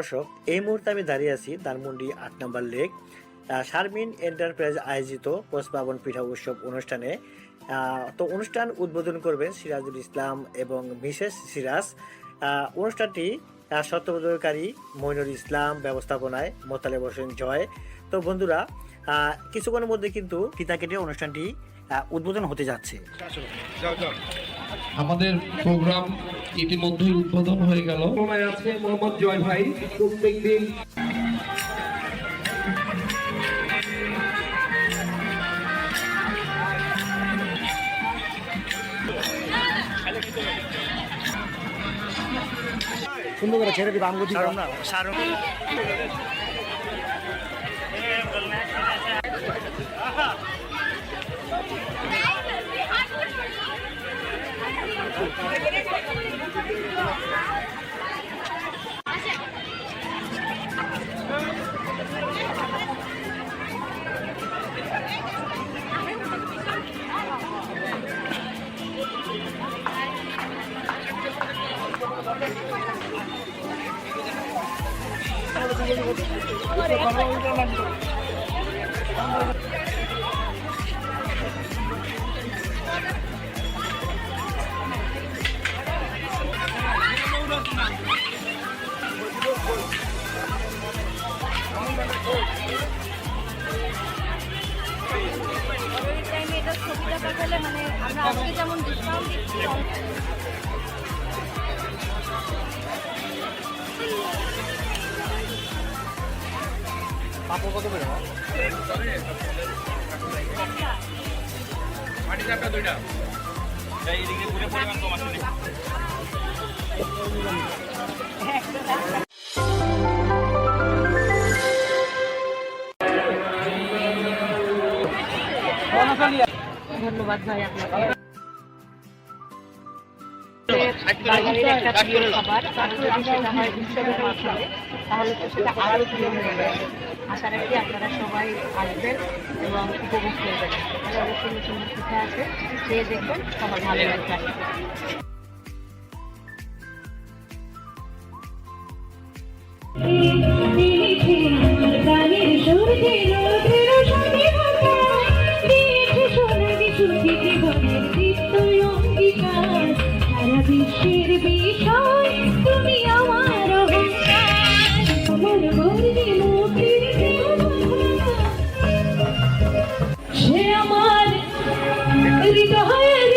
দর্শক, এই মুহূর্তে আমি দাঁড়িয়ে আছি ধানমন্ডি ৮ নম্বর লেক শারমিন এন্টারপ্রাইজ আয়োজিত পৌষপার্বণ পিঠা উৎসব অনুষ্ঠানে। তো অনুষ্ঠান উদ্বোধন করবেন সিরাজুল ইসলাম এবং মিসেস সিরাজ। অনুষ্ঠানটি সত্ত্বাবধানকারী মইনুল ইসলাম, ব্যবস্থাপনায় মোতালেব হোসেন জয়। তো বন্ধুরা, কিছুক্ষণের মধ্যে কিন্তু ফিতা কেটে অনুষ্ঠানটি উদ্বোধন হতে যাচ্ছে। আমাদের প্রোগ্রাম ইতিমধ্যেই উদ্বোধন হয়ে গেল। আছে মোহাম্মদ জয় ভাই প্রত্যেকদিন সুন্দর করে ছেড়ে দিবা আমগো দিবা না ছবিটা পাঠালে মানে আমরা আজকে যেমন ডিসকাউন্ট দিচ্ছি পাপড় কত করে মাটি চাপটা দুইটা এই দিকে পুরো পরিমাণ কম আছে ধন্যবাদ ভাই আপনাকে। বাঙালির একটা প্রিয় খাবার, যদি সেটা হয় উৎসবের মাধ্যমে তাহলে তো সেটা আরও প্রিয় হয়ে যাবে। আশা রাখি আপনারা সবাই আসবেন এবং উপভোগ করবেন। আরও সুন্দর সুন্দর পিঠা আছে, খেয়ে দেখবেন, সবার ভালো লাগবে। বিশ্বের বিষয় তুমি আমার আমার বর্ণে মুক্তির সে আমার হৃদয়ের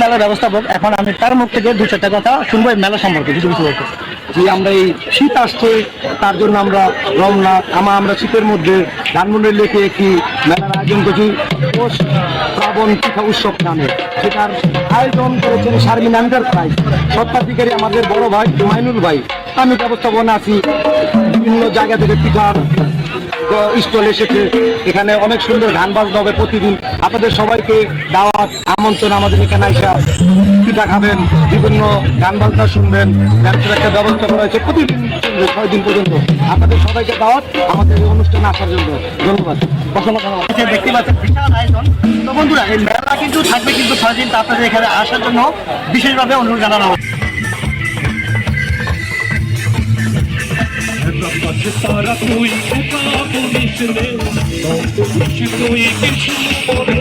মেলার ব্যবস্থাপক, এখন আমি তার মুখ থেকে দু চারটা কথা শুনবো এই মেলা সম্পর্কে। কিছু কিছু বলতে যে আমরা এই শীত আসছে, তার জন্য আমরা রমনা আমরা শীতের মধ্যে ধানমন্ডি লেকে একটি মেলার আয়োজন করছি পৌষ পার্বণ পিঠা উৎসব নামে, যেটার আয়োজন করেছেন শারমিন এন্টারপ্রাইজ। সত্ত্বাধিকারী আমাদের বড় ভাই মাইনুল ভাই। আমি ব্যবস্থাপনা আছি। বিভিন্ন জায়গা থেকে পিঠার স্টল এসেছে, এখানে অনেক সুন্দর গান বাজনা হবে প্রতিদিন। আপনাদের সবাইকে দাওয়াত, আমন্ত্রণ। আমাদের এখানে এসে পিঠা খাবেন, বিভিন্ন গান বাজনা শুনবেন। ডান্সের একটা ব্যবস্থা করা হয়েছে প্রতিদিন 6 দিন পর্যন্ত। আপনাদের সবাইকে দাওয়াত আমাদের এই অনুষ্ঠানে আসার জন্য। ধন্যবাদ। দেখতে পাচ্ছেন বিশাল আয়োজন। তো বন্ধুরা, এই মেলা কিন্তু থাকবে কিন্তু 6 দিন। আপনাদের এখানে আসার জন্য বিশেষভাবে অনুরোধ জানানো হবে। তারা তুই বলিস রে তুই কিছু বলে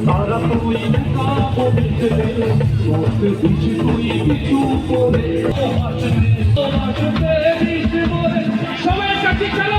তারা তুই বলিস রে তুই কিছু বলে তোমার সবাই কাছে চলো